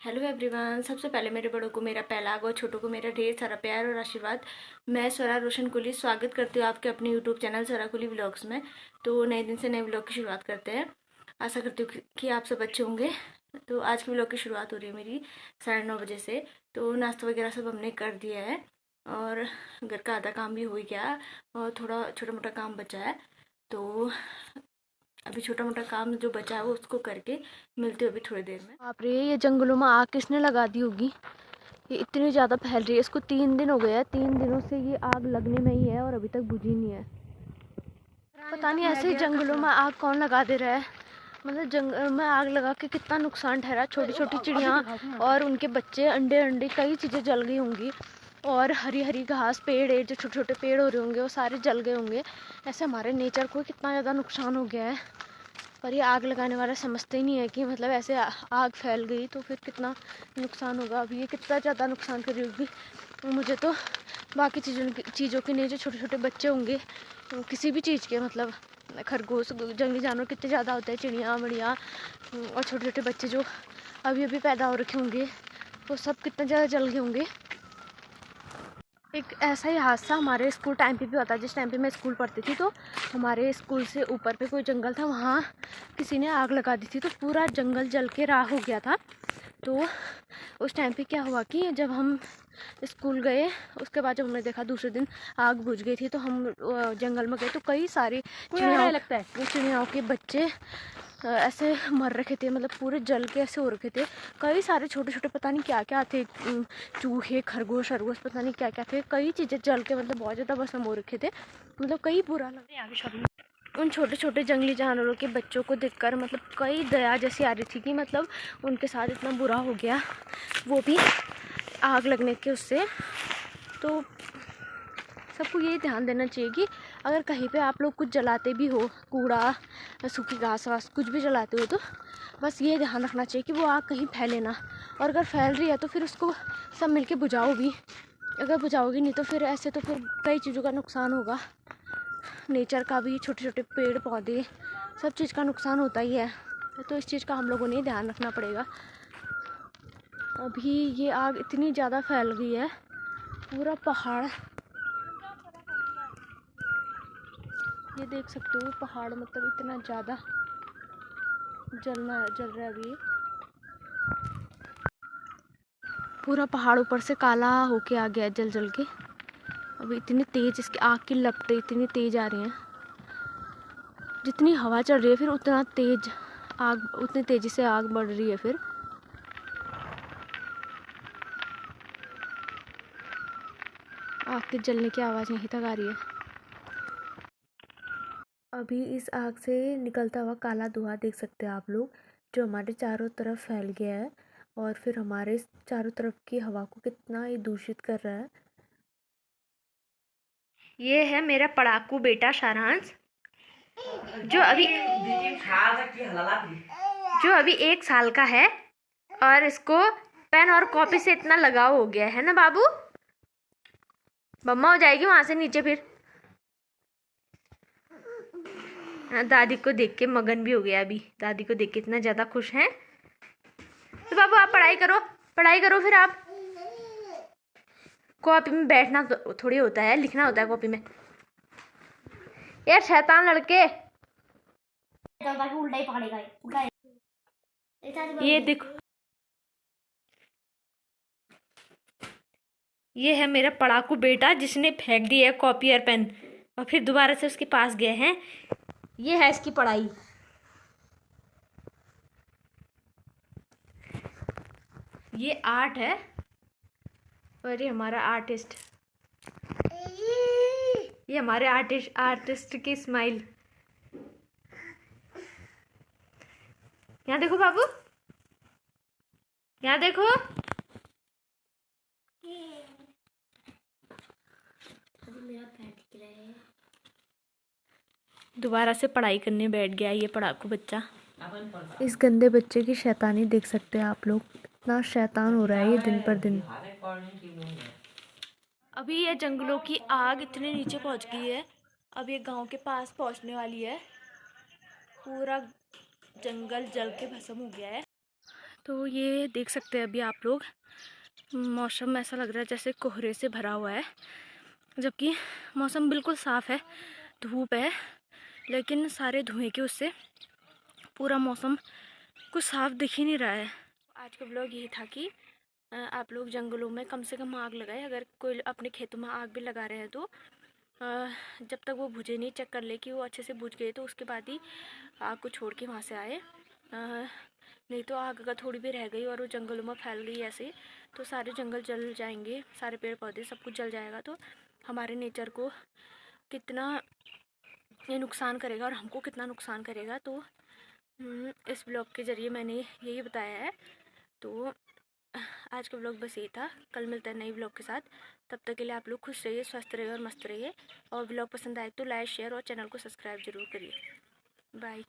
Hello everyone. सबसे पहले मेरे बड़ों को मेरा पहला और छोटों को मेरा ढेर सारा प्यार और आशीर्वाद। मैं स्वरा रोशन कुली स्वागत करती हूँ आपके अपने यूट्यूब चैनल स्वरा कुली व्लॉग्स में। तो नए दिन से नए व्लॉग की शुरुआत करते हैं। आशा करती हूँ कि आप सब अच्छे होंगे। तो आज की व्लॉग की शुरुआत हो रही है मेरी 9:30 बजे से। तो नाश्ता वगैरह सब हमने कर दिया है और घर का आधा काम भी हो ही गया और थोड़ा छोटा मोटा काम बचा है। तो अभी छोटा मोटा काम जो बचा है वो उसको करके मिलती हूँ अभी थोड़ी देर में। बाप रे, ये जंगलों में आग किसने लगा दी होगी। ये इतनी ज़्यादा फैल रही है। इसको 3 दिन हो गए हैं। 3 दिनों से ये आग लगने में ही है और अभी तक बुझी नहीं है। पता नहीं ऐसे जंगलों में आग कौन लगा दे रहा है। मतलब जंगल में आग लगा के कितना नुकसान ठहरा। छोटी छोटी चिड़िया और उनके बच्चे, अंडे अंडे कई चीज़ें जल गई होंगी। और हरी हरी घास, पेड़ है जो छोटे छोटे पेड़ हो रहे होंगे वो सारे जल गए होंगे। ऐसे हमारे नेचर को कितना ज़्यादा नुकसान हो गया है। पर ये आग लगाने वाला समझते ही नहीं है कि मतलब ऐसे आग फैल गई तो फिर कितना नुकसान होगा। अभी ये कितना ज़्यादा नुकसान कर रही होगी। मुझे तो बाकी चीज़ों के नहीं, जो छोटे छोटे बच्चे होंगे किसी भी चीज़ के, मतलब खरगोश, जंगली जानवर कितने ज़्यादा होते हैं, चिड़िया मड़िया और छोटे छोटे बच्चे जो अभी अभी पैदा हो रखे होंगे वो सब कितने ज़्यादा जल गए होंगे। एक ऐसा ही हादसा हमारे स्कूल टाइम पे भी होता है। जिस टाइम पे मैं स्कूल पढ़ती थी तो हमारे स्कूल से ऊपर पे कोई जंगल था, वहाँ किसी ने आग लगा दी थी तो पूरा जंगल जल के राख हो गया था। तो उस टाइम पे क्या हुआ कि जब हम स्कूल गए उसके बाद जब हमने देखा दूसरे दिन आग बुझ गई थी तो हम जंगल में गए तो कई सारी चिड़ियाओं के बच्चे ऐसे मर रखे थे। मतलब पूरे जल के ऐसे हो रखे थे। कई सारे छोटे छोटे पता नहीं क्या क्या थे, चूहे, खरगोश खरगोश पता नहीं क्या क्या थे। कई चीज़ें जल के मतलब बहुत ज़्यादा भस्म हो रखे थे। मतलब कई बुरा लग रहा है उन छोटे छोटे जंगली जानवरों के बच्चों को देखकर। मतलब कई दया जैसी आ रही थी कि मतलब उनके साथ इतना बुरा हो गया, वो भी आग लगने के उससे। तो सबको ये ध्यान देना चाहिए कि अगर कहीं पे आप लोग कुछ जलाते भी हो, कूड़ा, सूखी घास वास कुछ भी जलाते हो, तो बस ये ध्यान रखना चाहिए कि वो आग कहीं फैले ना। और अगर फैल रही है तो फिर उसको सब मिलके बुझाओ भी। अगर बुझाओगी नहीं तो फिर ऐसे तो फिर कई चीज़ों का नुकसान होगा। नेचर का भी, छोटे छोटे पेड़ पौधे, सब चीज़ का नुकसान होता ही है। तो इस चीज़ का हम लोगों ने ध्यान रखना पड़ेगा। अभी ये आग इतनी ज़्यादा फैल गई है, पूरा पहाड़, ये देख सकते हो पहाड़, मतलब इतना ज़्यादा जल रहा है अभी। पूरा पहाड़ ऊपर से काला होके आ गया जल जल के। अभी इतनी तेज इसकी आग की लपटें इतनी तेज आ रही हैं। जितनी हवा चल रही है फिर उतना तेज आग, उतनी तेजी से आग बढ़ रही है। फिर आग के जलने की आवाज़ यहीं तक आ रही है। अभी इस आग से निकलता हुआ काला धुआं देख सकते हैं आप लोग, जो हमारे चारों तरफ फैल गया है और फिर हमारे चारों तरफ की हवा को कितना ही दूषित कर रहा है। ये है मेरा पढ़ाकू बेटा सारांश, जो अभी 1 साल का है और इसको पेन और कॉपी से इतना लगाव हो गया है ना बाबू। मम्मा हो जाएगी वहां से नीचे फिर। दादी को देख के मगन भी हो गया। अभी दादी को देख के इतना ज्यादा खुश है। तो बाबू आप पढ़ाई करो फिर। आप कॉपी में बैठना थोड़ी होता है, लिखना होता है कॉपी में। यार शैतान लड़के, उल्टा ही पकड़ेगा। ये देखो, ये है मेरा पढ़ाकू बेटा जिसने फेंक दिया है कॉपी और पेन और फिर दोबारा से उसके पास गए हैं। ये है इसकी पढ़ाई। ये आर्ट है और ये हमारा आर्टिस्ट, ये हमारे आर्टिस्ट की स्माइल। यहाँ देखो बाबू, यहाँ देखो। दोबारा से पढ़ाई करने बैठ गया ये पढ़ाकू बच्चा। इस गंदे बच्चे की शैतानी देख सकते हैं आप लोग, इतना शैतान हो रहा है ये दिन पर दिन। अभी ये जंगलों की आग इतने नीचे पहुंच गई है, अब ये गांव के पास पहुंचने वाली है। पूरा जंगल जल के भस्म हो गया है। तो ये देख सकते हैं अभी आप लोग, मौसम ऐसा लग रहा है जैसे कोहरे से भरा हुआ है, जबकि मौसम बिल्कुल साफ़ है, धूप है, लेकिन सारे धुएं के उससे पूरा मौसम कुछ साफ दिख ही नहीं रहा है। आज का ब्लॉग यही था कि आप लोग जंगलों में कम से कम आग लगाए। अगर कोई अपने खेतों में आग भी लगा रहे हैं तो जब तक वो बुझे नहीं, चेक कर ले कि वो अच्छे से बुझ गए, तो उसके बाद ही आग को छोड़ के वहाँ से आए। नहीं तो आग अगर थोड़ी भी रह गई और वो जंगलों में फैल गई ऐसे, तो सारे जंगल जल जाएंगे, सारे पेड़ पौधे सब कुछ जल जाएगा। तो हमारे नेचर को कितना ये नुकसान करेगा और हमको कितना नुकसान करेगा। तो इस ब्लॉग के ज़रिए मैंने यही बताया है। तो आज का ब्लॉग बस यही था। कल मिलता है नई ब्लॉग के साथ। तब तक के लिए आप लोग खुश रहिए, स्वस्थ रहिए और मस्त रहिए। और ब्लॉग पसंद आए तो लाइक, शेयर और चैनल को सब्सक्राइब जरूर करिए। बाय।